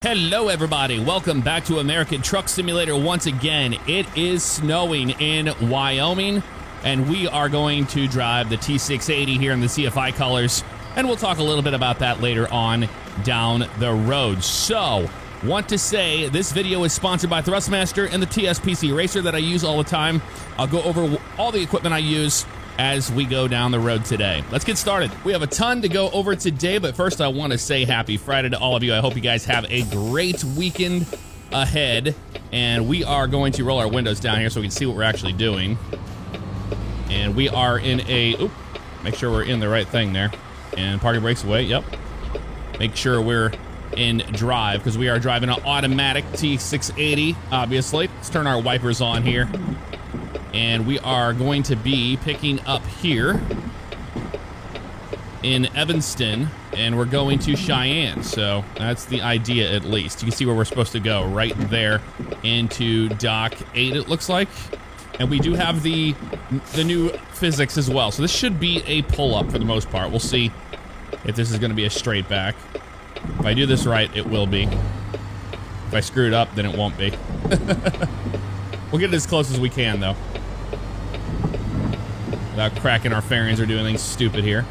Hello everybody, welcome back to American Truck Simulator once again. It is snowing in Wyoming, and we are going to drive the T680 here in the CFI colors, and we'll talk a little bit about that later on down the road. So, want to say this video is sponsored by Thrustmaster and the TSPC Racer that I use all the time. I'll go over all the equipment I use as we go down the road today. Let's get started. We have a ton to go over today, but first I want to say happy Friday to all of you. I hope you guys have a great weekend ahead, and we are going to roll our windows down here so we can see what we're actually doing. And we are in a, make sure we're in the right thing there. And parking brakes away, yep. Make sure we're in drive, because we are driving an automatic T680, obviously. Let's turn our wipers on here. And we are going to be picking up here in Evanston, and we're going to Cheyenne. So that's the idea, at least. You can see where we're supposed to go, right there into Dock 8, it looks like. And we do have the new physics as well. So this should be a pull-up for the most part. We'll see if this is going to be a straight back. If I do this right, it will be. If I screw it up, then it won't be. We'll get it as close as we can, though, without cracking our fairings or doing anything stupid here.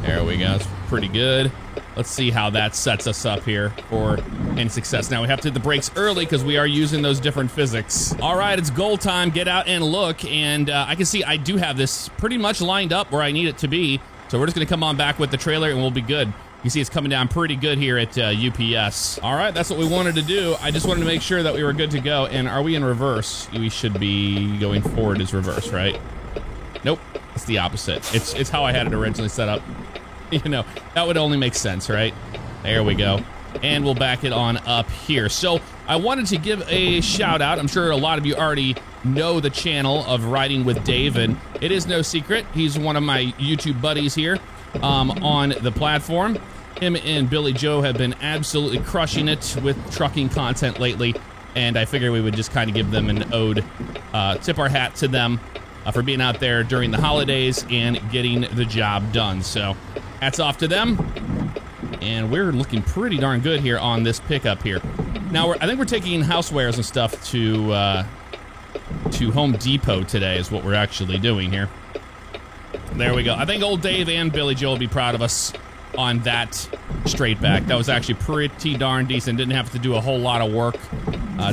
There we go. It's pretty good. Let's see how that sets us up here for any success. Now, we have to hit the brakes early because we are using those different physics. All right, it's goal time. Get out and look. And I can see I do have this pretty much lined up where I need it to be. So we're just going to come on back with the trailer and we'll be good. You see it's coming down pretty good here at UPS. All right, that's what we wanted to do. I just wanted to make sure that we were good to go. And are we in reverse? We should be going forward as reverse, right? Nope, it's the opposite. It's how I had it originally set up. You know, that would only make sense, right? There we go. And we'll back it on up here. So I wanted to give a shout out. I'm sure a lot of you already know the channel of Riding with Dave, and it is no secret. He's one of my YouTube buddies here on the platform. Him and Billy Joe have been absolutely crushing it with trucking content lately, and I figured we would just kind of give them an ode, tip our hat to them for being out there during the holidays and getting the job done. So hats off to them, and we're looking pretty darn good here on this pickup here. Now, I think we're taking housewares and stuff to Home Depot today is what we're actually doing here. There we go. I think old Dave and Billy Joe will be proud of us on that straight back. That was actually pretty darn decent. Didn't have to do a whole lot of work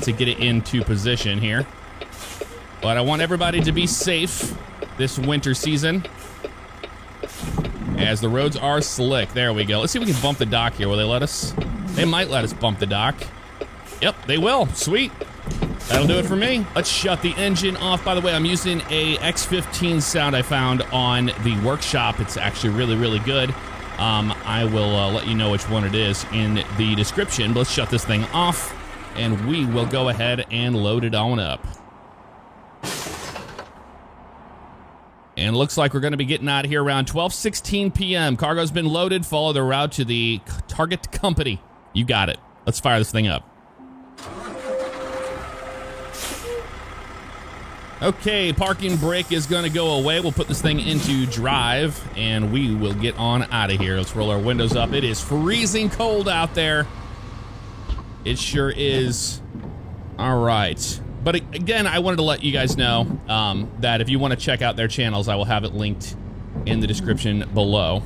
to get it into position here. But I want everybody to be safe this winter season, as the roads are slick. There we go. Let's see if we can bump the dock here. Will they let us? They might let us bump the dock. Yep, they will. Sweet. That'll do it for me. Let's shut the engine off. By the way, I'm using a X15 sound I found on the workshop. It's actually really, really good. I will let you know which one it is in the description. But let's shut this thing off, and we will go ahead and load it on up. And it looks like we're going to be getting out of here around 12:16 p.m. Cargo's been loaded. Follow the route to the target company. You got it. Let's fire this thing up. Okay, parking brake is going to go away. We'll put this thing into drive, and we will get on out of here. Let's roll our windows up. It is freezing cold out there. It sure is. All right. But again, I wanted to let you guys know that if you want to check out their channels, I will have it linked in the description below.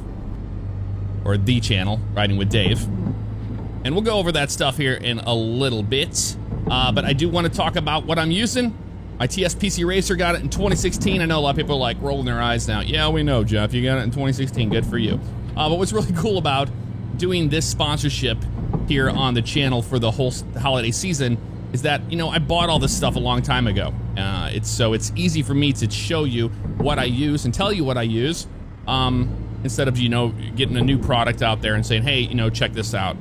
Or the channel, Riding with Dave. And we'll go over that stuff here in a little bit. But I do want to talk about what I'm using. My TSPC Racer got it in 2016. I know a lot of people are like rolling their eyes now. Yeah, we know, Jeff. You got it in 2016. Good for you. But what's really cool about doing this sponsorship here on the channel for the whole holiday season is that, you know, I bought all this stuff a long time ago. It's easy for me to show you what I use and tell you what I use, instead of, you know, getting a new product out there and saying, hey, you know, check this out.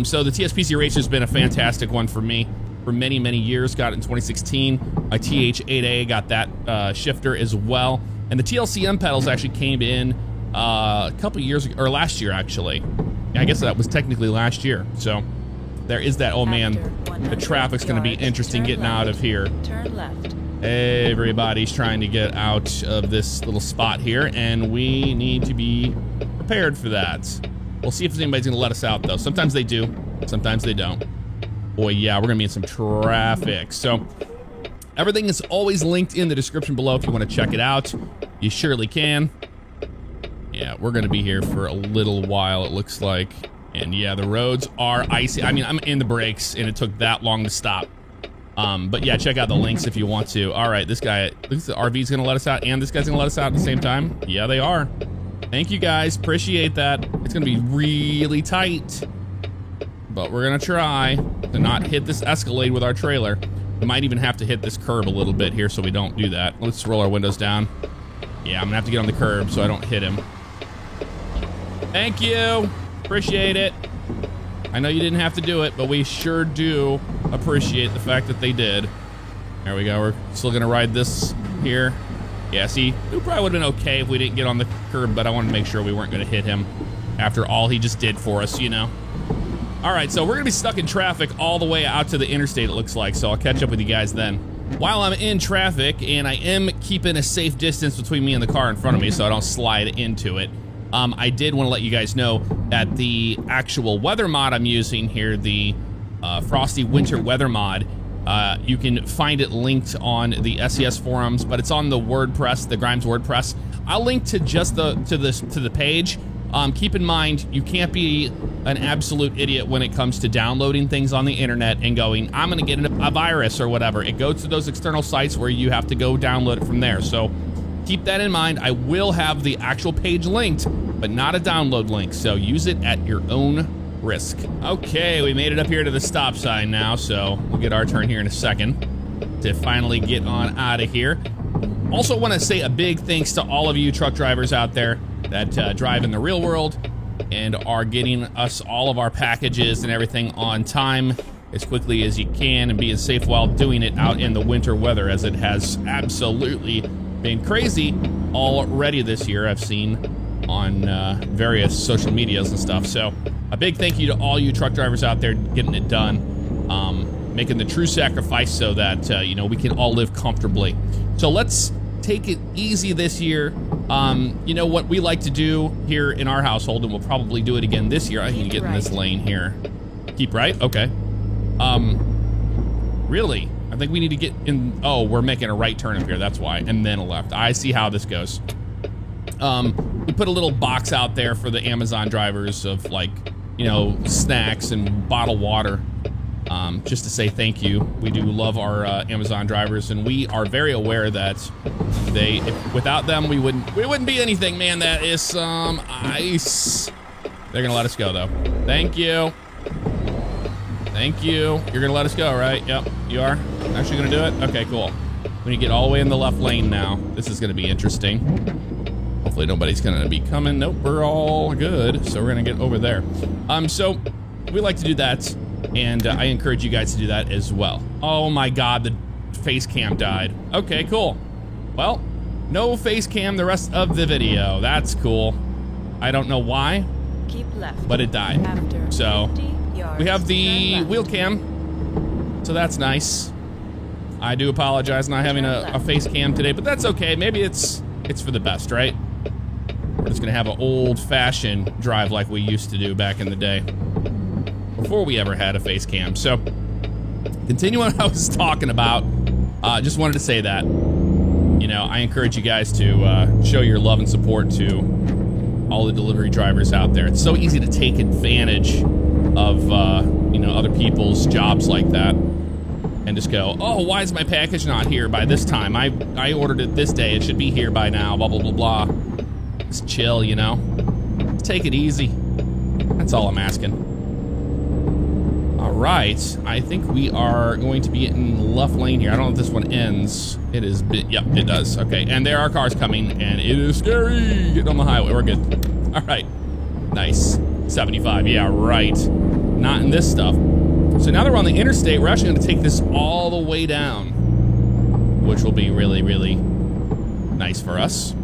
So the TSPC Racer has been a fantastic one for me for many, many years. Got it in 2016. My TH8A got that shifter as well. And the TLCM pedals actually came in a couple years ago, or last year, actually. I guess that was technically last year. So there is that. Oh man, the traffic's going to be interesting getting out of here. Turn left. Everybody's trying to get out of this little spot here, and we need to be prepared for that. We'll see if anybody's going to let us out, though. Sometimes they do. Sometimes they don't. Boy, yeah, we're gonna be in some traffic. So everything is always linked in the description below if you want to check it out. You surely can. Yeah, we're gonna be here for a little while, it looks like. And yeah, the roads are icy. I mean, I'm in the brakes and it took that long to stop. But yeah, check out the links if you want to. All right, this guy, looks the RV's gonna let us out and this guy's gonna let us out at the same time. Yeah, they are. Thank you guys, appreciate that. It's gonna be really tight, but we're gonna try to not hit this Escalade with our trailer. We might even have to hit this curb a little bit here so we don't do that. Let's roll our windows down. Yeah, I'm gonna have to get on the curb so I don't hit him. Thank you, appreciate it. I know you didn't have to do it, but we sure do appreciate the fact that they did. There we go, we're still gonna ride this here. Yeah, see, it probably would've been okay if we didn't get on the curb, but I wanted to make sure we weren't gonna hit him after all he just did for us, you know? All right, so we're gonna be stuck in traffic all the way out to the interstate, it looks like, so I'll catch up with you guys then. While I'm in traffic, and I am keeping a safe distance between me and the car in front of me so I don't slide into it, I did want to let you guys know that the actual weather mod I'm using here, the Frosty Winter Weather Mod, you can find it linked on the SES forums, but it's on the WordPress, the Grimes WordPress. I'll link to just to the page. Keep in mind, you can't be an absolute idiot when it comes to downloading things on the internet and going, I'm gonna get a virus or whatever. It goes to those external sites where you have to go download it from there. So keep that in mind. I will have the actual page linked, but not a download link. So use it at your own risk. Okay, we made it up here to the stop sign now, so we'll get our turn here in a second to finally get on out of here. Also want to say a big thanks to all of you truck drivers out there that drive in the real world and are getting us all of our packages and everything on time as quickly as you can and being safe while doing it out in the winter weather, as it has absolutely been crazy already this year, I've seen on various social medias and stuff. So a big thank you to all you truck drivers out there getting it done, making the true sacrifice so that you know, we can all live comfortably. So let's take it easy this year. You know what we like to do here in our household, and we'll probably do it again this year. I can get in this lane here. Keep right? Okay. Really? I think we need to get in. Oh, we're making a right turn up here. That's why. And then a left. I see how this goes. We put a little box out there for the Amazon drivers of, like, you know, snacks and bottled water. Just to say thank you. We do love our Amazon drivers, and we are very aware that without them, we wouldn't be anything, man. That is some ice. They're gonna let us go though. Thank you. Thank you. You're gonna let us go, right? Yep, you are. Actually gonna do it? Okay, cool. We need to get all the way in the left lane now. This is gonna be interesting. Hopefully nobody's gonna be coming. Nope, we're all good. So we're gonna get over there. So we like to do that, and I encourage you guys to do that as well. Oh my God, the face cam died. Okay, cool. Well, no face cam the rest of the video. That's cool. I don't know why, keep left, but it died. So we have the wheel cam, so that's nice. I do apologize not having a face cam today, but that's okay. Maybe it's for the best, right? We're just gonna have an old-fashioned drive like we used to do back in the day, before we ever had a face cam. So, continuing what I was talking about, just wanted to say that, you know, I encourage you guys to show your love and support to all the delivery drivers out there. It's so easy to take advantage of, you know, other people's jobs like that and just go, oh, why is my package not here by this time? I ordered it this day. It should be here by now, blah, blah, blah, blah. Just chill, you know? Just take it easy. That's all I'm asking. All right, I think we are going to be in the left lane here. I don't know if this one ends. It is, yep, it does. Okay, and there are cars coming, and it is scary. Getting on the highway, we're good. All right, nice. 75, yeah, right. Not in this stuff. So now that we're on the interstate, we're actually gonna take this all the way down, which will be really, really nice for us.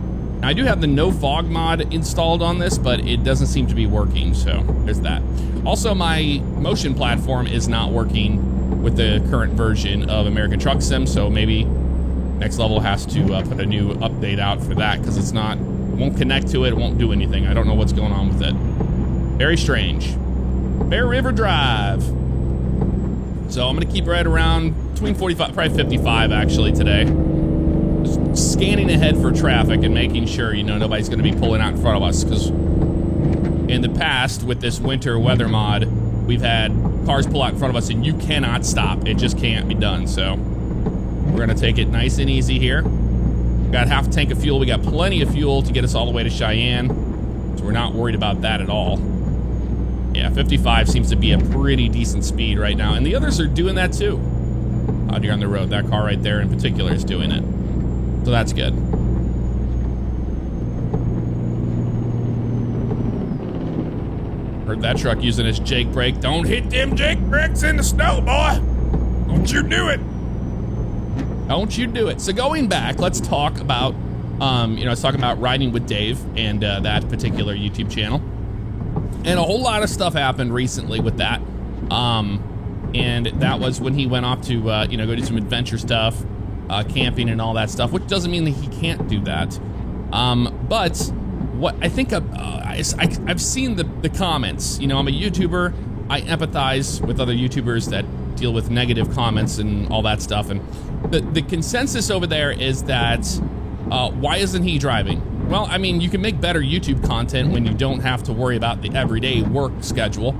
Now, I do have the no fog mod installed on this, but it doesn't seem to be working, so there's that. Also, my motion platform is not working with the current version of American Truck Sim, so maybe Next Level has to put a new update out for that, because it's not, it won't connect to it, it won't do anything. I don't know what's going on with it. Very strange. Bear River Drive. So I'm gonna keep right around between 45, probably 55 actually today. Just scanning ahead for traffic and making sure, you know, nobody's gonna be pulling out in front of us, because in the past with this winter weather mod, we've had cars pull out in front of us and you cannot stop. It just can't be done. So we're gonna take it nice and easy here. Got half a tank of fuel. We got plenty of fuel to get us all the way to Cheyenne, so we're not worried about that at all. Yeah, 55 seems to be a pretty decent speed right now, and the others are doing that too. Out here on the road, that car right there in particular is doing it. So that's good. Heard that truck using his Jake brake. Don't hit them Jake brakes in the snow, boy. Don't you do it. Don't you do it. So going back, let's talk about, you know, I was talking about riding with Dave and that particular YouTube channel. And a whole lot of stuff happened recently with that. And that was when he went off to, you know, go do some adventure stuff, camping and all that stuff, which doesn't mean that he can't do that. But what I think I've seen the comments. You know, I'm a YouTuber. I empathize with other YouTubers that deal with negative comments and all that stuff. And the consensus over there is that why isn't he driving? Well, I mean, you can make better YouTube content when you don't have to worry about the everyday work schedule.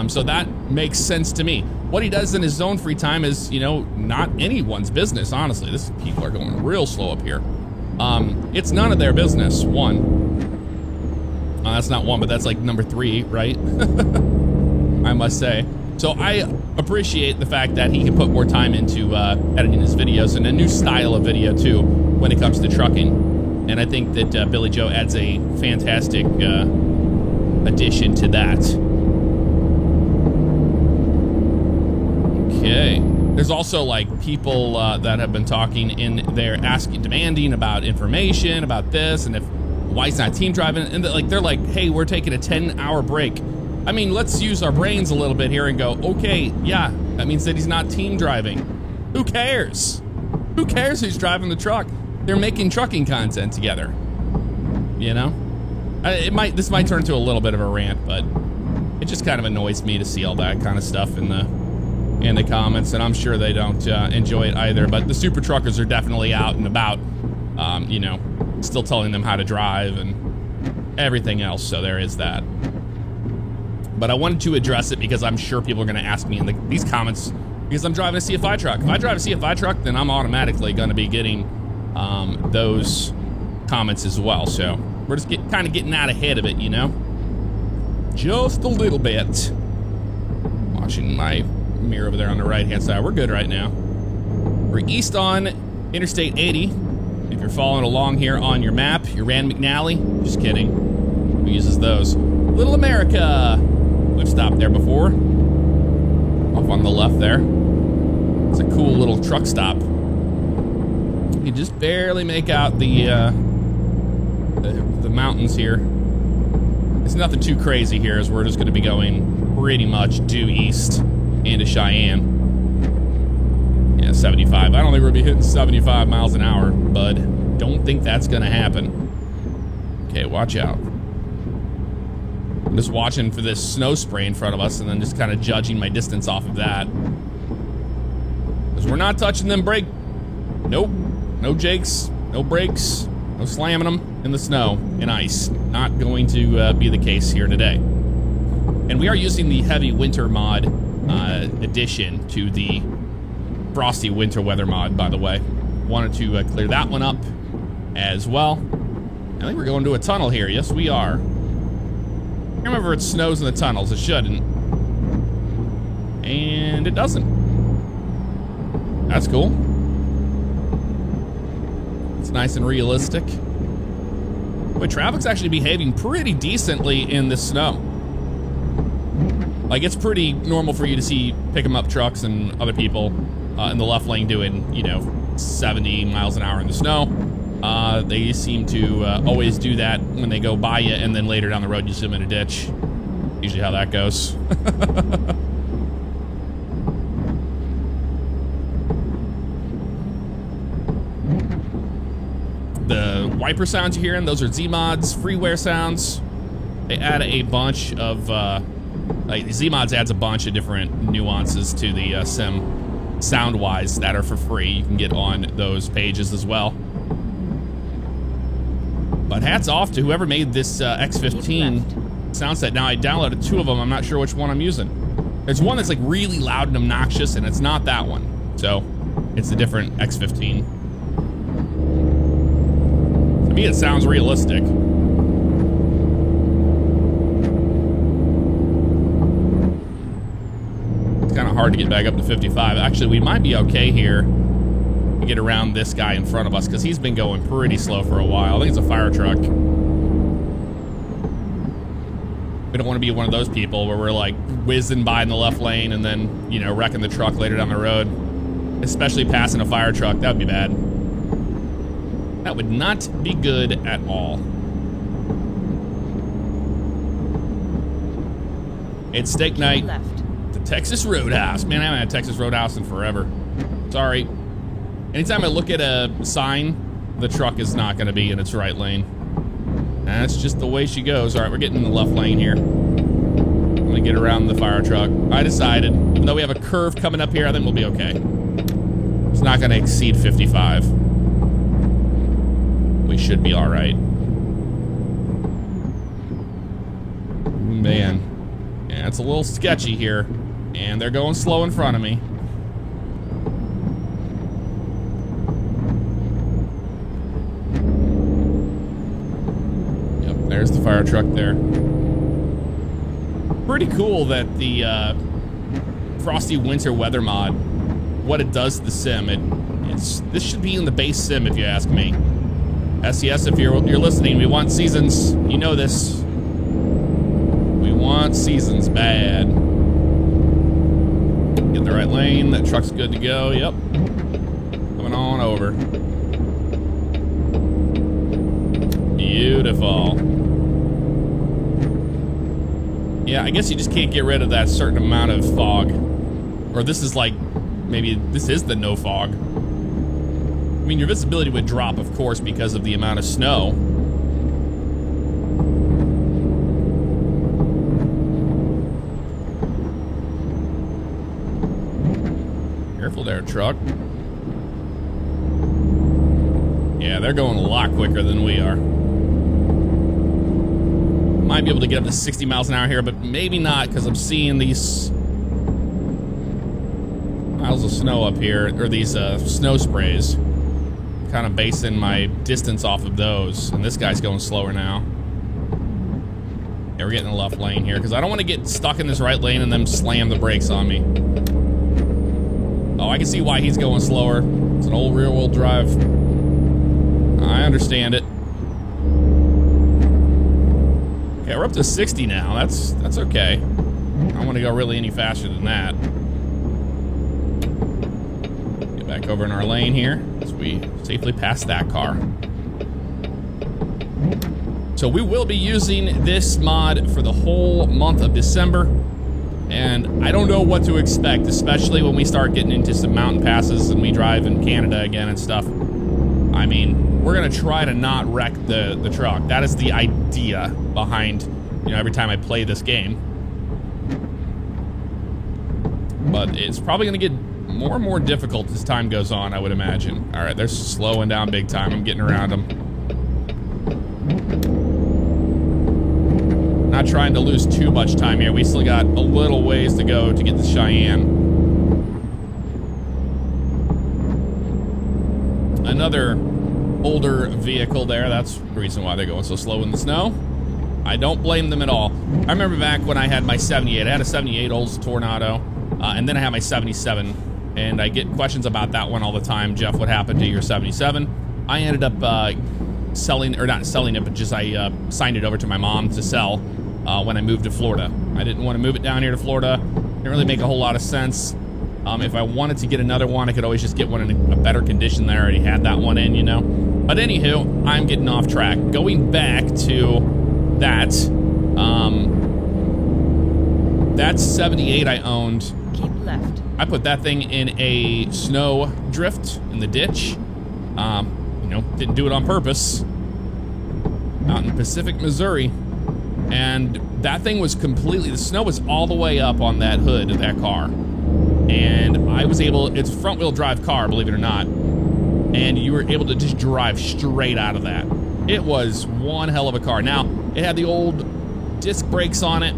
So that makes sense to me. What he does in his own free time is, you know, not anyone's business, honestly. People are going real slow up here. It's none of their business, one. That's not one, but that's like number 3, right? I must say. So I appreciate the fact that he can put more time into editing his videos, and a new style of video, too, when it comes to trucking. And I think that Billy Joe adds a fantastic addition to that. Okay. There's also like people that have been talking in there demanding about information about this, and why he's not team driving. And they're like, hey, we're taking a 10-hour break. I mean, let's use our brains a little bit here and go, okay, yeah, that means that he's not team driving. Who cares? Who cares who's driving the truck? They're making trucking content together, you know? This might turn into a little bit of a rant, but it just kind of annoys me to see all that kind of stuff in the comments, and I'm sure they don't enjoy it either. But the super truckers are definitely out and about, you know, still telling them how to drive and everything else. So there is that. But I wanted to address it because I'm sure people are going to ask me in these comments, because I'm driving a CFI truck. If I drive a CFI truck, then I'm automatically going to be getting those comments as well. So we're just kind of getting out ahead of it, you know? Just a little bit. Watching my mirror over there on the right-hand side. We're good right now. We're east on Interstate 80. If you're following along here on your map, your Rand McNally. Just kidding. Who uses those? Little America. We've stopped there before. Off on the left there. It's a cool little truck stop. You just barely make out the mountains here. It's nothing too crazy here, as we're just going to be going pretty much due east into Cheyenne. Yeah, 75. I don't think we're going to be hitting 75 miles an hour, bud. Don't think that's going to happen. Okay, watch out. I'm just watching for this snow spray in front of us and then just kind of judging my distance off of that. Because we're not touching them brake. Nope. No Jakes, no brakes, no slamming them in the snow and ice. Not going to be the case here today. And we are using the heavy winter mod addition to the frosty winter weather mod, by the way. Wanted to clear that one up as well. I think we're going to a tunnel here. Yes, we are. I can't remember if it snows in the tunnels. It shouldn't. And it doesn't. That's cool. It's nice and realistic. But traffic's actually behaving pretty decently in the snow. Like, it's pretty normal for you to see pick-em-up trucks and other people in the left lane doing, you know, 70 miles an hour in the snow. They seem to always do that when they go by you, and then later down the road you see them in a ditch. Usually how that goes. The wiper sounds you're hearing, those are Z-Mods freeware sounds. They add a bunch of Like, ZMods adds a bunch of different nuances to the sim, sound-wise, that are for free. You can get on those pages as well. But hats off to whoever made this X15 sound set. Now, I downloaded 2 of them. I'm not sure which one I'm using. There's one that's like really loud and obnoxious, and it's not that one. So, it's a different X15. To me, it sounds realistic. It's kind of hard to get back up to 55. Actually, we might be okay here. Get around this guy in front of us because he's been going pretty slow for a while. I think it's a fire truck. We don't want to be one of those people where we're like whizzing by in the left lane and then, you know, wrecking the truck later down the road. Especially passing a fire truck. That would be bad. That would not be good at all. It's steak night. The Texas Roadhouse. Man, I haven't had Texas Roadhouse in forever. Sorry. Anytime I look at a sign, the truck is not going to be in its right lane. That's just the way she goes. All right, we're getting in the left lane here. I'm going to get around the fire truck. I decided, even though we have a curve coming up here, I think we'll be okay. It's not going to exceed 55. We should be all right. Man. Yeah, it's a little sketchy here. And they're going slow in front of me. There's the fire truck there. Pretty cool that the Frosty Winter Weather mod, what it does to the sim, this should be in the base sim if you ask me. SES, if you're listening, we want seasons. You know this. We want seasons bad. Get the right lane. That truck's good to go. Yep. Coming on over. Beautiful. Yeah, I guess you just can't get rid of that certain amount of fog. Or this is like, maybe this is the no fog. I mean, your visibility would drop, of course, because of the amount of snow. Careful there, truck. Yeah, they're going a lot quicker than we are. Might be able to get up to 60 miles an hour here, but maybe not because I'm seeing these piles of snow up here, or these snow sprays. Kind of basing my distance off of those, and this guy's going slower now. Yeah, we're getting in the left lane here because I don't want to get stuck in this right lane and then slam the brakes on me. Oh, I can see why he's going slower. It's an old rear-wheel drive. I understand it. Okay, we're up to 60 now. That's okay. I don't want to go really any faster than that. Get back over in our lane here as we safely pass that car. So we will be using this mod for the whole month of December. And I don't know what to expect, especially when we start getting into some mountain passes and we drive in Canada again and stuff. I mean, we're gonna try to not wreck the truck. That is the idea behind, you know, every time I play this game. But it's probably gonna get more and more difficult as time goes on, I would imagine. All right, they're slowing down big time. I'm getting around them. Not trying to lose too much time here. We still got a little ways to go to get to Cheyenne. Another older vehicle there. That's the reason why they're going so slow in the snow. I don't blame them at all. I remember back when I had my 78. I had a 78 Olds Tornado, and then I had my 77. And I get questions about that one all the time. Jeff, what happened to your 77? I ended up selling, or not selling it, but just I signed it over to my mom to sell when I moved to Florida. I didn't want to move it down here to Florida. Didn't really make a whole lot of sense. If I wanted to get another one, I could always just get one in a better condition than I already had that one in, you know? But anywho, I'm getting off track. Going back to that, that 78 I owned. Keep left. I put that thing in a snow drift in the ditch. You know, didn't do it on purpose. Out in Pacific, Missouri. And that thing was completely, the snow was all the way up on that hood of that car. And I was able, it's a front wheel drive car, believe it or not. And you were able to just drive straight out of that. It was one hell of a car. Now, it had the old disc brakes on it.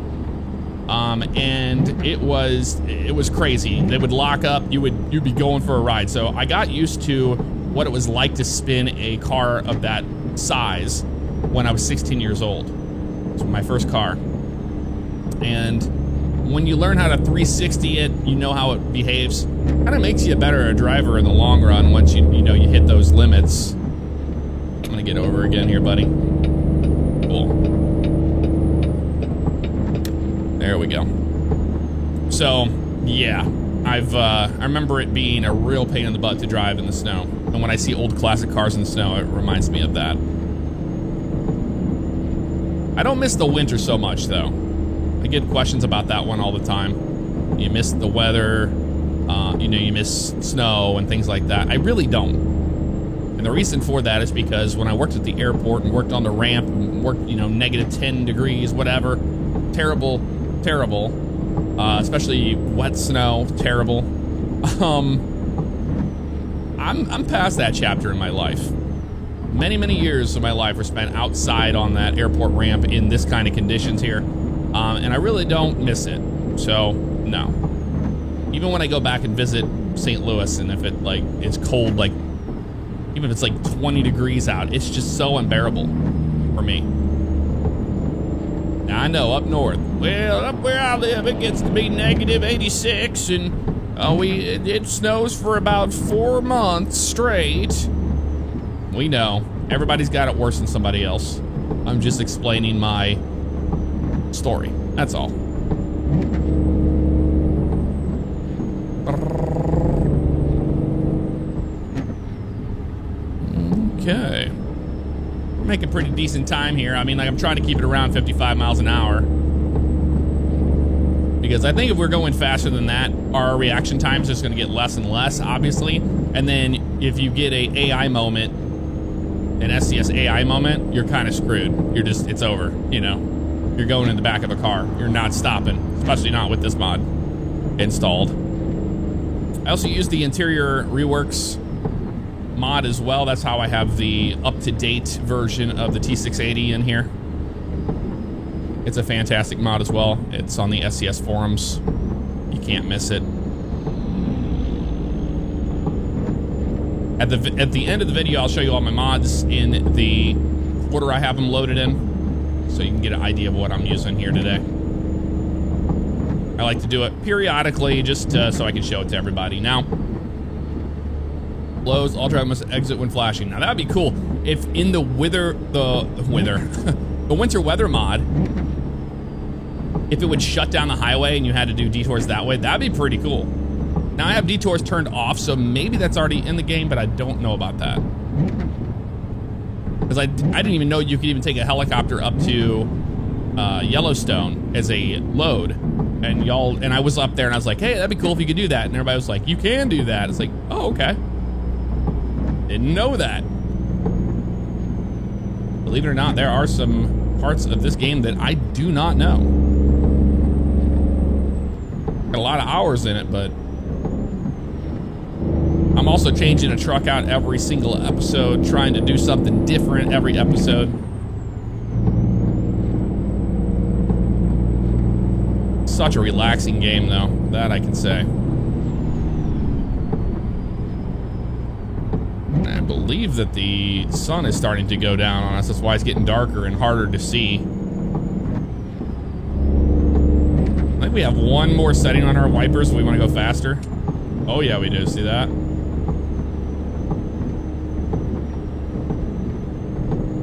And it was crazy. They would lock up, you'd be going for a ride. So I got used to what it was like to spin a car of that size when I was 16 years old. It was my first car. And when you learn how to 360 it, you know how it behaves. Kind of makes you a better driver in the long run once you hit those limits. I'm gonna get over again here, buddy. Cool. There we go. So, yeah, I remember it being a real pain in the butt to drive in the snow. And when I see old classic cars in the snow, it reminds me of that. I don't miss the winter so much, though. I get questions about that one all the time. You miss the weather, you miss snow and things like that. I really don't. And the reason for that is because when I worked at the airport and worked on the ramp and worked, negative 10 degrees, whatever, terrible, especially wet snow, terrible. I'm past that chapter in my life. Many years of my life were spent outside on that airport ramp in this kind of conditions here. And I really don't miss it. So, no. Even when I go back and visit St. Louis, and if it's cold, even if it's 20 degrees out, it's just so unbearable for me. Now, I know up north, well, up where I live, it gets to be negative 86, and it snows for about 4 months straight. We know. Everybody's got it worse than somebody else. I'm just explaining my story. That's all. Okay. We're making pretty decent time here. I mean, I'm trying to keep it around 55 miles an hour. Because I think if we're going faster than that, our reaction time is just going to get less and less, obviously. And then if you get an AI moment, an SCS AI moment, you're kind of screwed. It's over, You're going in the back of a car. You're not stopping, especially not with this mod installed. I also use the interior reworks mod as well. That's how I have the up-to-date version of the T680 in here. It's a fantastic mod as well. It's on the SCS forums. You can't miss it. At the end of the video, I'll show you all my mods in the order I have them loaded in, so you can get an idea of what I'm using here today. I like to do it periodically just so I can show it to everybody. Now, blows, all drive must exit when flashing. Now, that'd be cool if in the winter weather mod, if it would shut down the highway and you had to do detours that way, that'd be pretty cool. Now, I have detours turned off, so maybe that's already in the game, but I don't know about that. Because I didn't even know you could even take a helicopter up to Yellowstone as a load. And I was up there and I was like, hey, that'd be cool if you could do that. And everybody was like, you can do that. It's like, oh, okay. Didn't know that. Believe it or not, there are some parts of this game that I do not know. Got a lot of hours in it, but I'm also changing a truck out every single episode, trying to do something different every episode. Such a relaxing game, though, that I can say. I believe that the sun is starting to go down on us. That's why it's getting darker and harder to see. I think we have one more setting on our wipers if we want to go faster. Oh, yeah, we do. See that?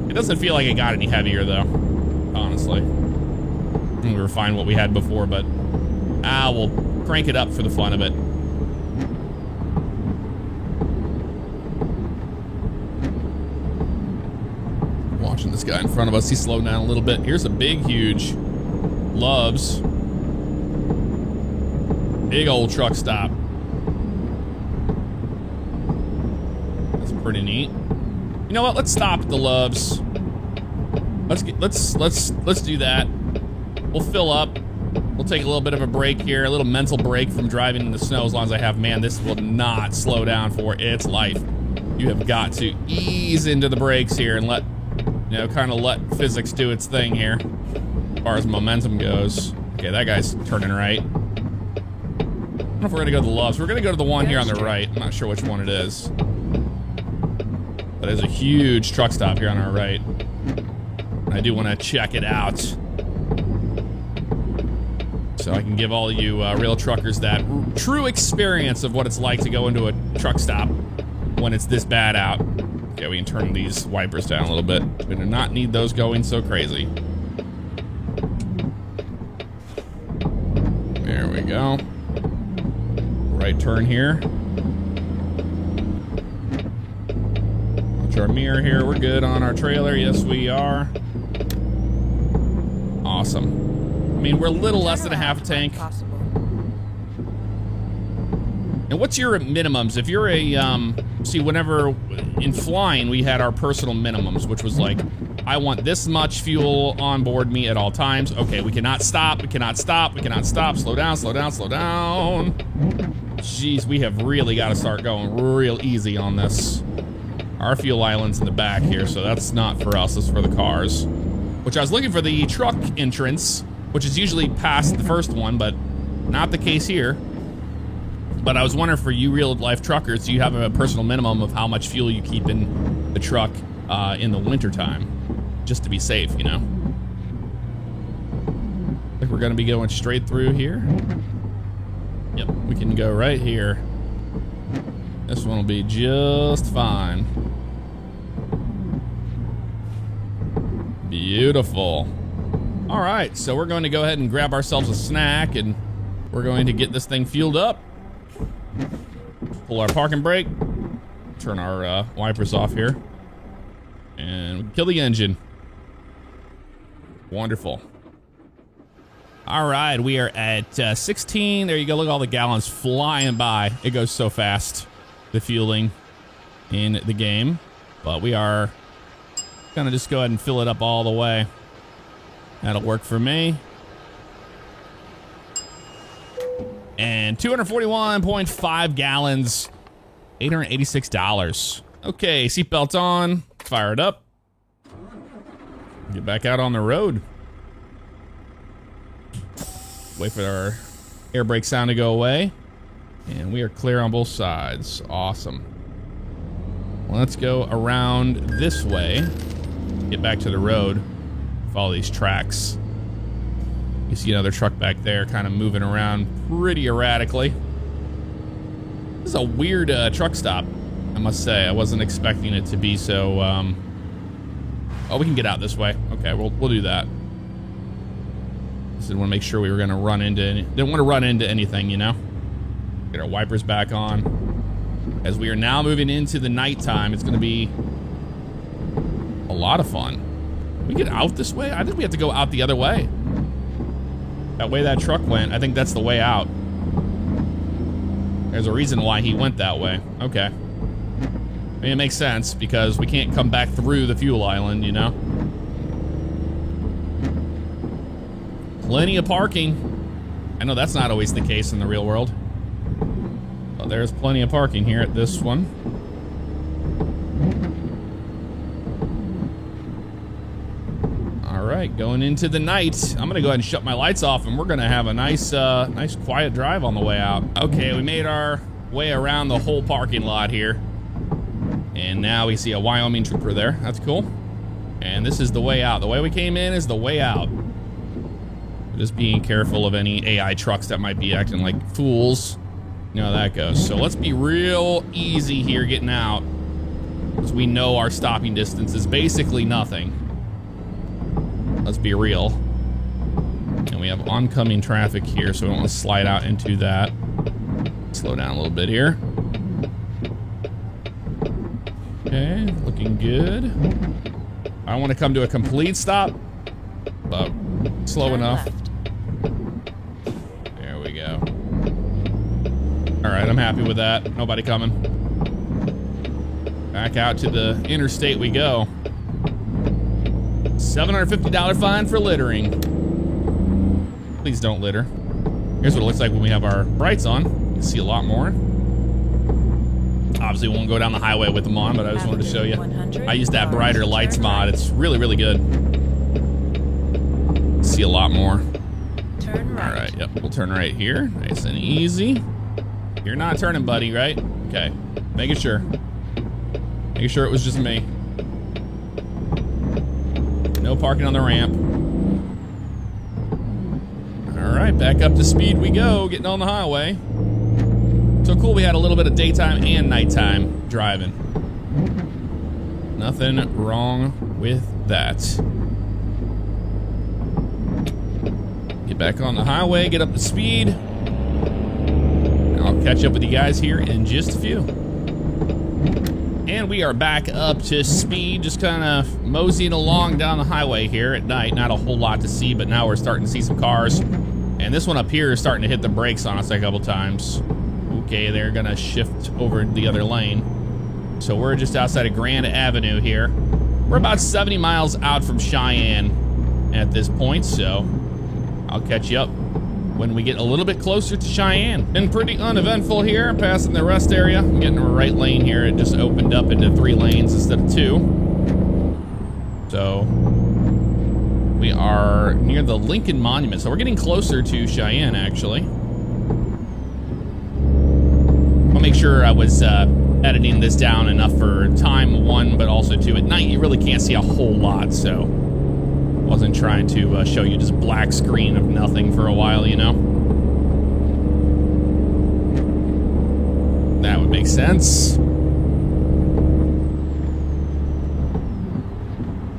It doesn't feel like it got any heavier, though, honestly. We were fine what we had before, but we'll crank it up for the fun of it. Watching this guy in front of us, he's slowed down a little bit. Here's a big, huge Loves. Big old truck stop. That's pretty neat. You know what? Let's stop at the Loves. Let's do that. We'll fill up. We'll take a little bit of a break here, a little mental break from driving in the snow as long as I have. Man, this will not slow down for its life. You have got to ease into the brakes here and let, you know, kind of let physics do its thing here as far as momentum goes. Okay, that guy's turning right. I don't know if we're gonna go to the Loves. We're gonna go to the one here on the right. I'm not sure which one it is. But there's a huge truck stop here on our right. I do want to check it out, so I can give all you real truckers that true experience of what it's like to go into a truck stop when it's this bad out. Okay, we can turn these wipers down a little bit. We do not need those going so crazy. There we go. Right turn here. Watch our mirror here. We're good on our trailer. Yes, we are. Awesome. I mean, we're a little less than a half a tank. And what's your minimums? If you're a, see, whenever in flying, we had our personal minimums, which was like, I want this much fuel on board me at all times. Okay, we cannot stop, we cannot stop, we cannot stop. Slow down, slow down, slow down. Jeez, we have really got to start going real easy on this. Our fuel island's in the back here, so that's not for us, it's for the cars. Which I was looking for the truck entrance, which is usually past the first one, but not the case here. But I was wondering, for you real-life truckers, do you have a personal minimum of how much fuel you keep in the truck in the wintertime? Just to be safe, you know? I think we're going to be going straight through here. Yep, we can go right here. This one will be just fine. Beautiful. All right, so we're going to go ahead and grab ourselves a snack, and we're going to get this thing fueled up. Pull our parking brake, turn our wipers off here, and kill the engine. Wonderful. All right, we are at 16. There you go. Look at all the gallons flying by. It goes so fast, the fueling in the game. But we are gonna just go ahead and fill it up all the way. That'll work for me. And 241.5 gallons, $886. Okay, seatbelt on, fire it up. Get back out on the road. Wait for our air brake sound to go away. And we are clear on both sides. Awesome. Well, let's go around this way. Get back to the road. Follow these tracks. You see another truck back there kind of moving around pretty erratically. This is a weird truck stop, I must say. I wasn't expecting it to be so... Oh, we can get out this way. Okay, we'll do that. Just didn't want to make sure we were going to run into... Didn't want to run into anything, you know? Get our wipers back on. As we are now moving into the nighttime, it's going to be a lot of fun. Can we get out this way? I think we have to go out the other way. That way that truck went, I think that's the way out. There's a reason why he went that way. Okay. I mean, it makes sense because we can't come back through the fuel island, you know? Plenty of parking. I know that's not always the case in the real world. But there's plenty of parking here at this one. All right, going into the night. I'm gonna go ahead and shut my lights off, and we're gonna have a nice, nice quiet drive on the way out. Okay, we made our way around the whole parking lot here. And now we see a Wyoming trooper there. That's cool. And this is the way out. The way we came in is the way out. Just being careful of any AI trucks that might be acting like fools. You know how that goes. So let's be real easy here getting out, because we know our stopping distance is basically nothing. Let's be real. And we have oncoming traffic here, so we don't want to slide out into that. Slow down a little bit here. Okay, looking good. I don't want to come to a complete stop, but slow enough. There we go. All right, I'm happy with that. Nobody coming. Back out to the interstate we go. $750 fine for littering. Please don't litter. Here's what it looks like when we have our brights on. You can see a lot more. Obviously, we won't go down the highway with them on, but I just wanted to show you. I use that brighter lights mod. It's really, really good. See a lot more. Turn right. All right, yep, we'll turn right here. Nice and easy. You're not turning, buddy, right? Okay, making sure. Making sure it was just me. No parking on the ramp. All right, back up to speed we go, getting on the highway. So cool, we had a little bit of daytime and nighttime driving. Nothing wrong with that. Get back on the highway, get up to speed. And I'll catch up with you guys here in just a few. And we are back up to speed, just kind of moseying along down the highway here at night. Not a whole lot to see, but now we're starting to see some cars. And this one up here is starting to hit the brakes on us a couple times. Okay, they're gonna shift over the other lane. So we're just outside of Grand Avenue here. We're about 70 miles out from Cheyenne at this point, so I'll catch you up when we get a little bit closer to Cheyenne. Been pretty uneventful here, passing the rest area. I'm getting to a right lane here. It just opened up into 3 lanes instead of 2. So we are near the Lincoln Monument. So we're getting closer to Cheyenne, actually. I'll make sure I was editing this down enough for time 1, but also 2. At night, you really can't see a whole lot, so wasn't trying to show you just black screen of nothing for a while, you know? That would make sense.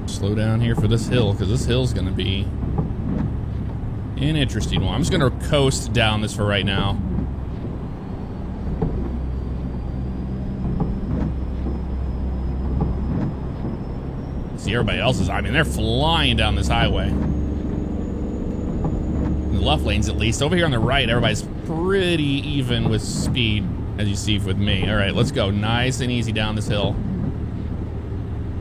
Slow down here for this hill, because this hill's going to be an interesting one. I'm just going to coast down this for right now. See everybody else's. I mean, they're flying down this highway. In the left lanes, at least. Over here on the right, everybody's pretty even with speed, as you see with me. All right, let's go. Nice and easy down this hill.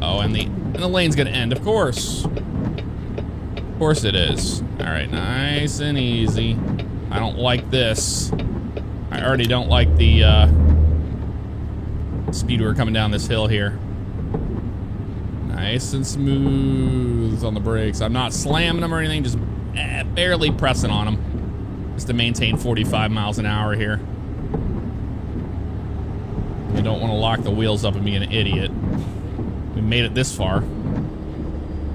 Oh, and the lane's gonna end, of course. Of course it is. All right, nice and easy. I don't like this. I already don't like the speed we're coming down this hill here. Nice and smooth on the brakes. I'm not slamming them or anything, just barely pressing on them. Just to maintain 45 miles an hour here. We don't want to lock the wheels up and be an idiot. We made it this far.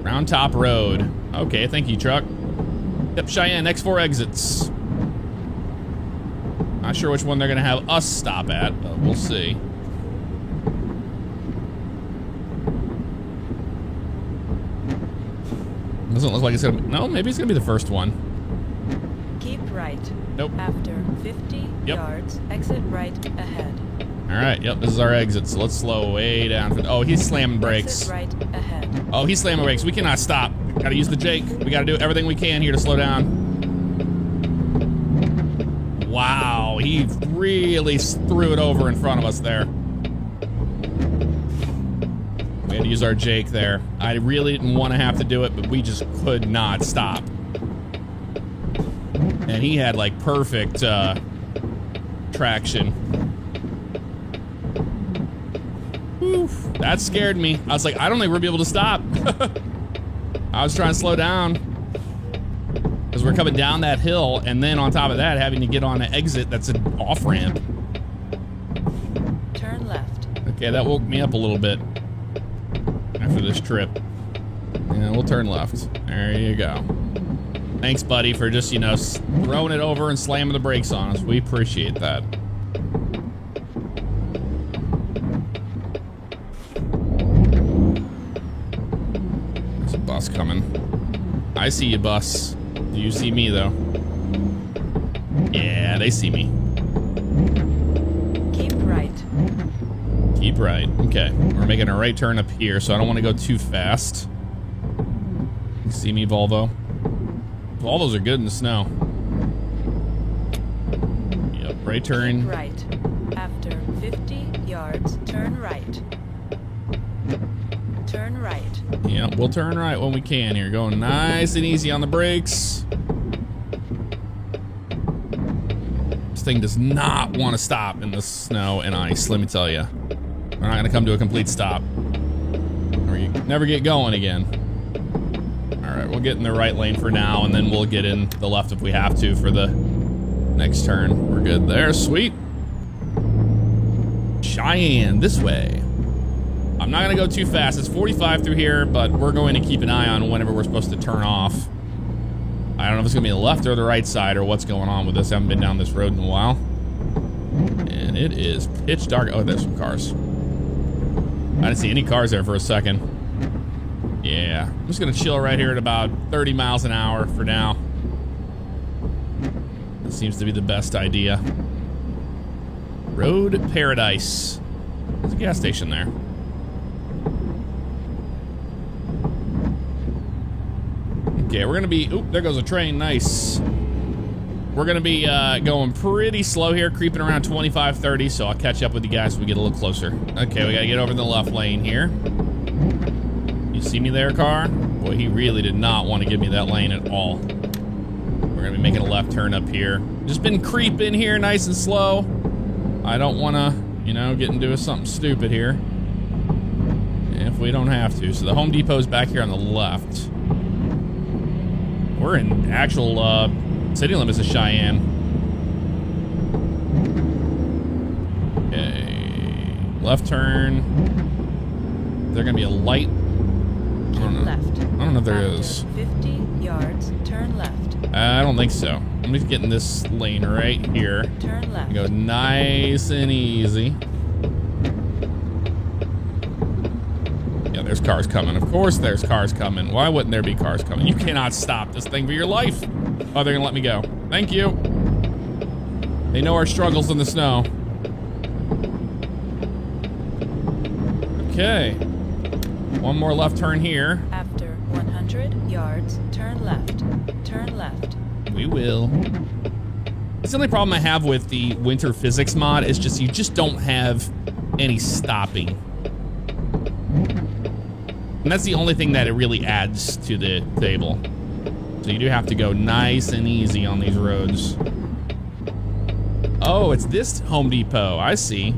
Round Top Road. Okay, thank you, truck. Yep, Cheyenne, next 4 exits. Not sure which one they're going to have us stop at, but we'll see. Doesn't look like it's gonna be, no, maybe it's gonna be the first one. Keep right. Nope. After 50 yards, exit right ahead. All right, yep, this is our exit, so let's slow way down. Oh, he's slamming brakes. Exit right ahead. Oh, he's slamming brakes. We cannot stop. Gotta use the Jake. We gotta do everything we can here to slow down. Wow, he really threw it over in front of us there. We had to use our Jake there. I really didn't want to have to do it, but we just could not stop. And he had like perfect traction. Oof, that scared me. I was like, I don't think we're gonna be able to stop. I was trying to slow down because we're coming down that hill, and then on top of that, having to get on an exit that's an off-ramp. Turn left. Okay, that woke me up a little bit after this trip. Yeah, we'll turn left. There you go. Thanks, buddy, for just, you know, throwing it over and slamming the brakes on us. We appreciate that. There's a bus coming. I see you, bus. Do you see me, though? Yeah, they see me. Keep right. Keep right. Okay. We're making a right turn up here, so I don't want to go too fast. You see me, Volvo? Volvos are good in the snow. Yep, right turn. Keep right. After 50 yards, turn right. Turn right. Yep, we'll turn right when we can here. Going nice and easy on the brakes. thing does not want to stop in the snow and ice, let me tell you. We're not gonna come to a complete stop. Or you never get going again. All right, we'll get in the right lane for now, and then we'll get in the left if we have to for the next turn. We're good there, sweet. Cheyenne, this way. I'm not gonna go too fast. It's 45 through here, but we're going to keep an eye on whenever we're supposed to turn off. I don't know if it's gonna be the left or the right side or what's going on with this. I haven't been down this road in a while. And it is pitch dark. Oh, there's some cars. I didn't see any cars there for a second. Yeah, I'm just gonna chill right here at about 30 miles an hour for now. That seems to be the best idea. Road Paradise. There's a gas station there. Okay, we're gonna be, oop, there goes a train, nice. We're gonna be going pretty slow here, creeping around 25, 30, so I'll catch up with you guys as we get a little closer. Okay, we gotta get over in the left lane here. You see me there, car? Boy, he really did not want to give me that lane at all. We're gonna be making a left turn up here. Just been creeping here nice and slow. I don't wanna, you know, get into something stupid here. If we don't have to. So the Home Depot's back here on the left. We're in actual city limits of Cheyenne. Okay, left turn. Is there gonna be a light? I don't know. Left. I don't know if there After is. 50 yards, turn left. I don't think so. I'm just getting this lane right here. Turn left. Go nice and easy. Yeah, there's cars coming. Of course there's cars coming. Why wouldn't there be cars coming? You cannot stop this thing for your life. Oh, they're gonna let me go. Thank you. They know our struggles in the snow. Okay. One more left turn here. After 100 yards, turn left. Turn left. We will. That's the only problem I have with the winter physics mod is just you just don't have any stopping. And that's the only thing that it really adds to the table. So you do have to go nice and easy on these roads. Oh, it's this Home Depot. I see.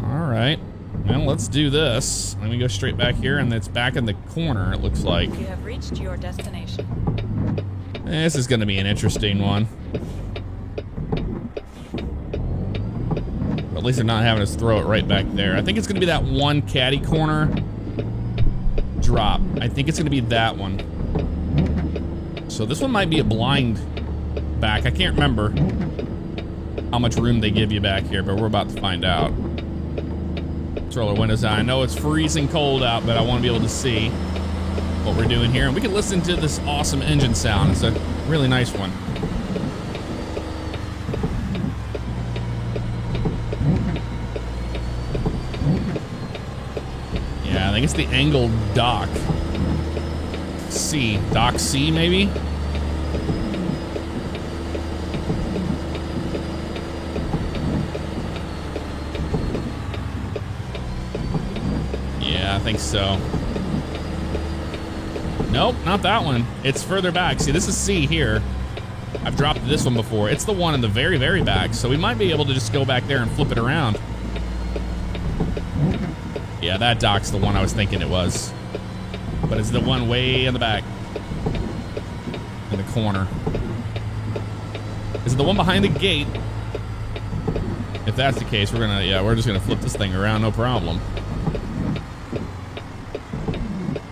All right. Well, let's do this. Let me go straight back here, and it's back in the corner, it looks like. You have reached your destination. This is going to be an interesting one. But at least they're not having us throw it right back there. I think it's going to be that one caddy corner drop. I think it's going to be that one. So this one might be a blind back. I can't remember how much room they give you back here, but we're about to find out. Let's roll our windows down. I know it's freezing cold out, but I want to be able to see what we're doing here. And we can listen to this awesome engine sound. It's a really nice one. Yeah, I think it's the angled dock. C. Dock C, maybe? Yeah, I think so. Nope, not that one. It's further back. See, this is C here. I've dropped this one before. It's the one in the very, very back, so we might be able to just go back there and flip it around. Yeah, that dock's the one I was thinking it was. But it's the one way in the back. In the corner. Is it the one behind the gate? If that's the case, we're just gonna flip this thing around, no problem.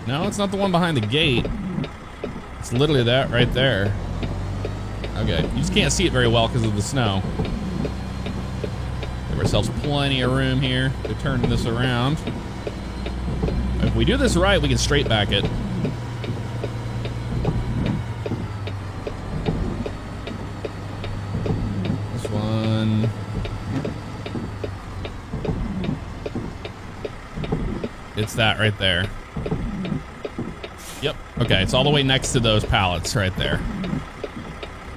No, it's not the one behind the gate. It's literally that right there. Okay, you just can't see it very well because of the snow. Give ourselves plenty of room here to turn this around. If we do this right, we can straight back it. This one. It's that right there. Yep. Okay, it's all the way next to those pallets right there.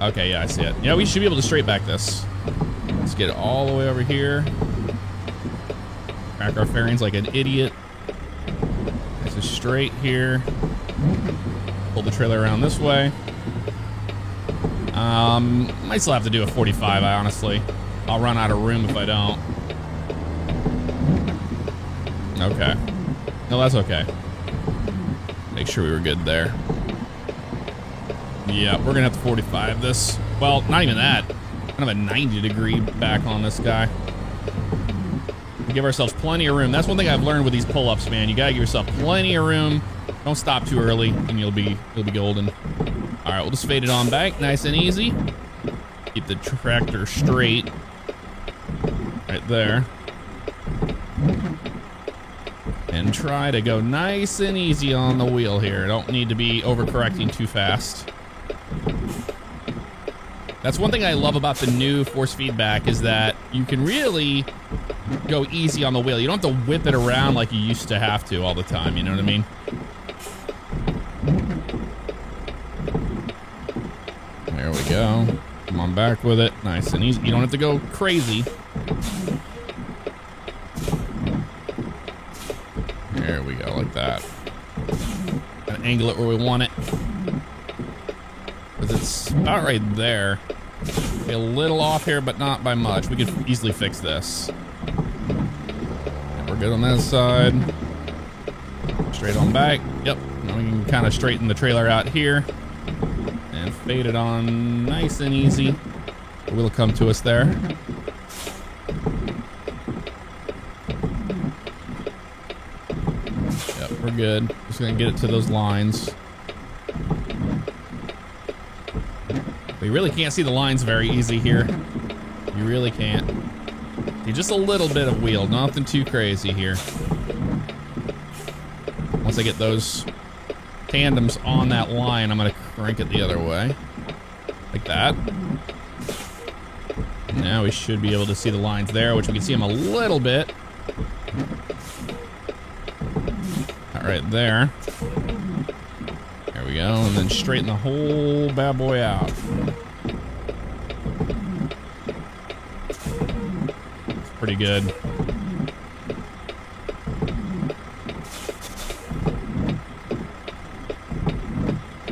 Okay, yeah, I see it. Yeah, we should be able to straight back this. Let's get it all the way over here. Crack our fairings like an idiot. This is straight here. Pull the trailer around this way. Might still have to do a 45, honestly. I'll run out of room if I don't. Okay. No, that's okay. Make sure we were good there. Yeah, we're gonna have to 45 this. Well, not even that. Kind of a 90-degree back on this guy. We give ourselves plenty of room. That's one thing I've learned with these pull-ups, man. You gotta give yourself plenty of room. Don't stop too early, and you'll be golden. All right, we'll just fade it on back, nice and easy. Keep the tractor straight. Right there. And try to go nice and easy on the wheel here. Don't need to be overcorrecting too fast. That's one thing I love about the new force feedback is that you can really go easy on the wheel. You don't have to whip it around like you used to have to all the time, you know what I mean? There we go. Come on back with it. Nice and easy. You don't have to go crazy. There we go, like that. Gotta angle it where we want it. Because it's about right there. A little off here, but not by much. We could easily fix this. And we're good on this side. Straight on back. Yep. Now we can kind of straighten the trailer out here. And fade it on nice and easy. It will come to us there. Yep, we're good. Just gonna get it to those lines. You really can't see the lines very easy here. You really can't. See, just a little bit of wheel, nothing too crazy here. Once I get those tandems on that line, I'm gonna crank it the other way. Like that. Now we should be able to see the lines there, which we can see them a little bit. All right, there. There we go, and then straighten the whole bad boy out. It's pretty good.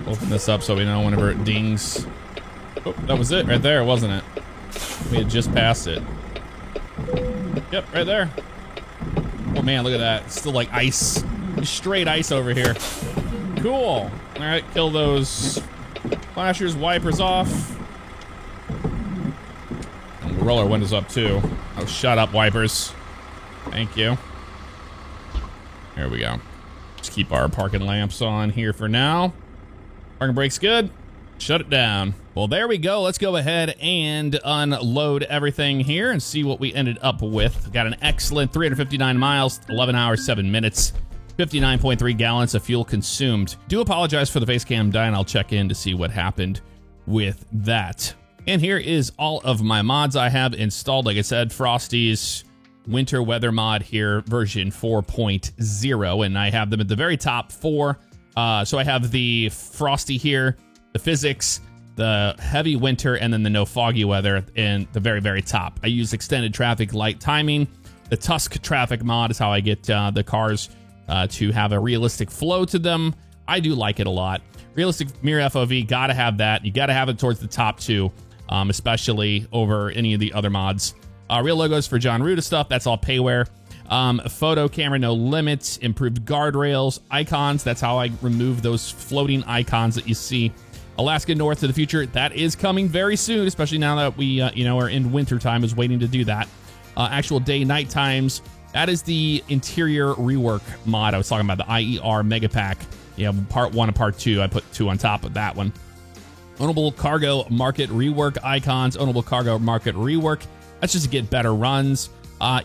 Open this up so we know whenever it dings. Oh, that was it right there, wasn't it? We had just passed it. Yep, right there. Oh man, look at that. It's still like ice. Straight ice over here. Cool. All right, kill those flashers, wipers off. And we'll roll our windows up too. Oh, shut up, wipers. Thank you. There we go. Just keep our parking lamps on here for now. Parking brake's good. Shut it down. Well, there we go. Let's go ahead and unload everything here and see what we ended up with. Got an excellent 359 miles, 11 hours, 7 minutes. 59.3 gallons of fuel consumed. Do apologize for the face cam dying. I'll check in to see what happened with that. And here is all of my mods I have installed. Like I said, Frosty's winter weather mod here, version 4.0, and I have them at the very top 4. So I have the Frosty here, the physics, the heavy winter, and then the no foggy weather in the very, very top. I use extended traffic light timing. The Tusk traffic mod is how I get the cars to have a realistic flow to them. I do like it a lot. Realistic mirror FOV, gotta have that. You gotta have it towards the top 2, especially over any of the other mods. Real logos for John Ruda stuff, that's all payware. Photo camera, no limits. Improved guardrails, icons, that's how I remove those floating icons that you see. Alaska North to the future, that is coming very soon, especially now that we are in winter time, is waiting to do that. Actual day-night times. That is the interior rework mod I was talking about, the IER Mega Pack. Part 1 and Part 2. I put 2 on top of that one. Ownable Cargo Market Rework icons. Ownable Cargo Market Rework. That's just to get better runs.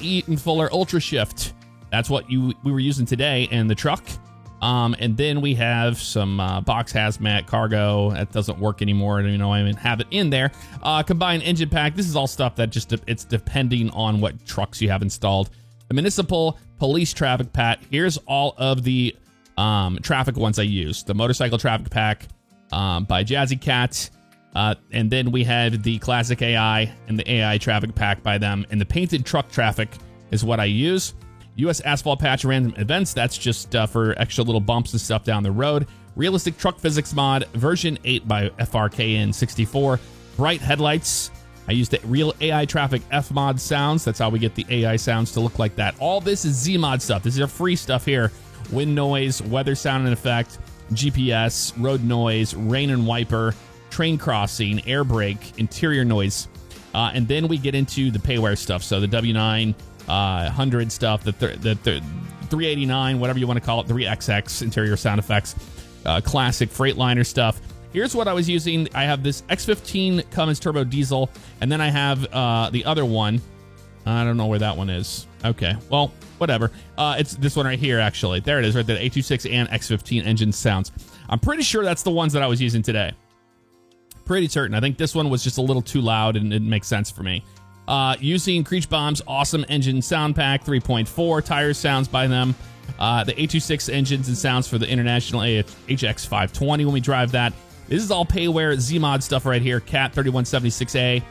Eaton Fuller Ultra Shift. That's what we were using today in the truck. And then we have some box hazmat cargo. That doesn't work anymore. I even have it in there. Combined engine pack. This is all stuff that it's depending on what trucks you have installed. The municipal police traffic pack. Here's all of the traffic ones I use. The motorcycle traffic pack by Jazzy Cat. And then we have the classic AI and the AI traffic pack by them. And the painted truck traffic is what I use. U.S. asphalt patch random events. That's just for extra little bumps and stuff down the road. Realistic Truck Physics mod, version 8 by FRKN64. Bright headlights. I used the Real AI Traffic F-mod sounds. That's how we get the AI sounds to look like that. All this is Z-mod stuff. This is our free stuff here. Wind noise, weather sound and effect, GPS, road noise, rain and wiper, train crossing, air brake, interior noise. And then we get into the payware stuff. So the W9 100 stuff, the 389, whatever you want to call it, 3XX interior sound effects, classic Freightliner stuff. Here's what I was using. I have this X15 Cummins Turbo Diesel, and then I have the other one. I don't know where that one is. Okay, well, whatever. It's this one right here, actually. There it is, right there, A26 and X15 engine sounds. I'm pretty sure that's the ones that I was using today. Pretty certain. I think this one was just a little too loud, and it makes sense for me. Using Creech Bomb's awesome engine sound pack, 3.4 tire sounds by them. The A26 engines and sounds for the International HX520 when we drive that. This is all payware Z-mod stuff right here. Cat 3176A,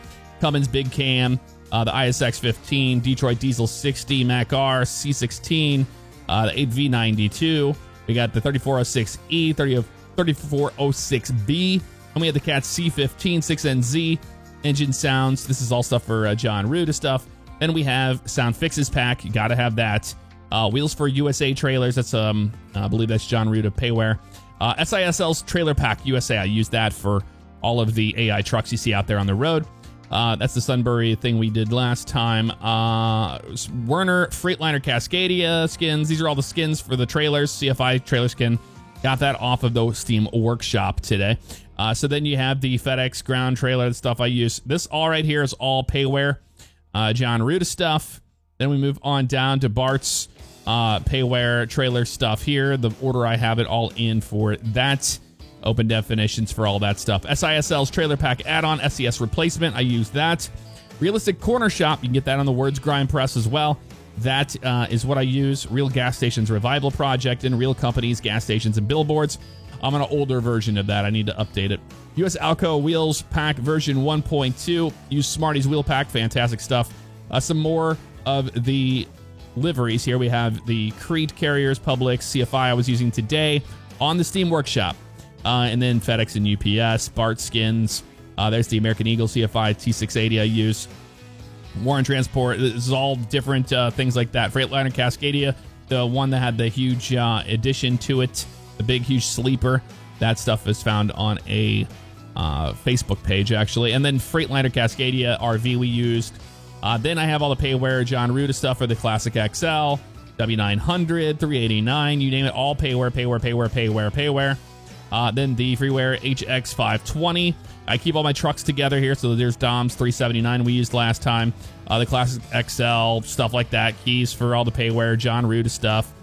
Cummins Big Cam, the ISX15, Detroit Diesel 60, Mac R, C16, the 8V92. We got the 3406E, 3406B, and we have the Cat C15, 6NZ engine sounds. This is all stuff for John Ruda stuff. Then we have Sound Fixes pack. You got to have that. Wheels for USA trailers. That's I believe that's John Ruda payware. SISL's Trailer Pack USA. I use that for all of the AI trucks you see out there on the road. That's the Sunbury thing we did last time. Werner Freightliner Cascadia skins. These are all the skins for the trailers. CFI trailer skin. Got that off of the Steam Workshop today. So then you have the FedEx ground trailer, the stuff I use. This all right here is all payware. John Ruda stuff. Then we move on down to Bart's payware trailer stuff here. The order I have it all in for that. Open definitions for all that stuff. SISL's Trailer Pack add-on, SES replacement. I use that. Realistic Corner Shop. You can get that on the Words Grind Press as well. That is what I use. Real Gas Stations Revival Project and Real Companies, Gas Stations, and Billboards. I'm on an older version of that. I need to update it. US Alco Wheels Pack version 1.2. Use Smarties Wheel Pack. Fantastic stuff. Some more of the liveries here. We have the Crete Carriers Publix CFI I was using today on the Steam Workshop. And then FedEx and UPS, Bart skins. There's the American Eagle CFI T680 I use. Warren Transport. This is all different things like that. Freightliner Cascadia, the one that had the huge addition to it, the big, huge sleeper. That stuff is found on a Facebook page, actually. And then Freightliner Cascadia RV we used. Then I have all the payware John Ruda stuff for the Classic XL, W900, 389, you name it, all payware. Then the freeware HX520. I keep all my trucks together here. So there's Dom's 379 we used last time. The Classic XL, stuff like that. Keys for all the payware, John Ruda stuff.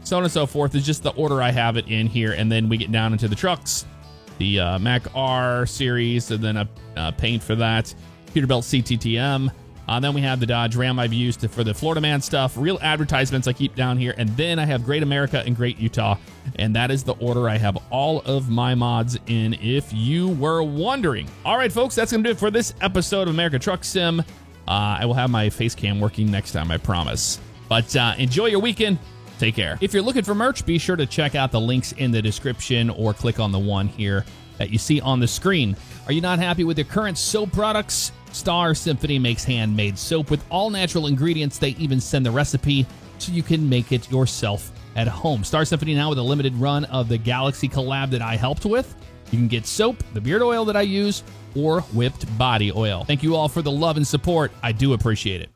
So on and so forth. It's just the order I have it in here. And then we get down into the trucks. The Mac R series, and then a paint for that. Peterbilt CTTM. Then we have the Dodge Ram I've used for the Florida Man stuff. Real advertisements I keep down here. And then I have Great America and Great Utah. And that is the order I have all of my mods in, if you were wondering. All right, folks, that's going to do it for this episode of America Truck Sim. I will have my face cam working next time, I promise. But enjoy your weekend. Take care. If you're looking for merch, be sure to check out the links in the description or click on the one here that you see on the screen. Are you not happy with your current soap products? Star Symphony makes handmade soap with all natural ingredients. They even send the recipe so you can make it yourself at home. Star Symphony now with a limited run of the Galaxy collab that I helped with. You can get soap, the beard oil that I use, or whipped body oil. Thank you all for the love and support. I do appreciate it.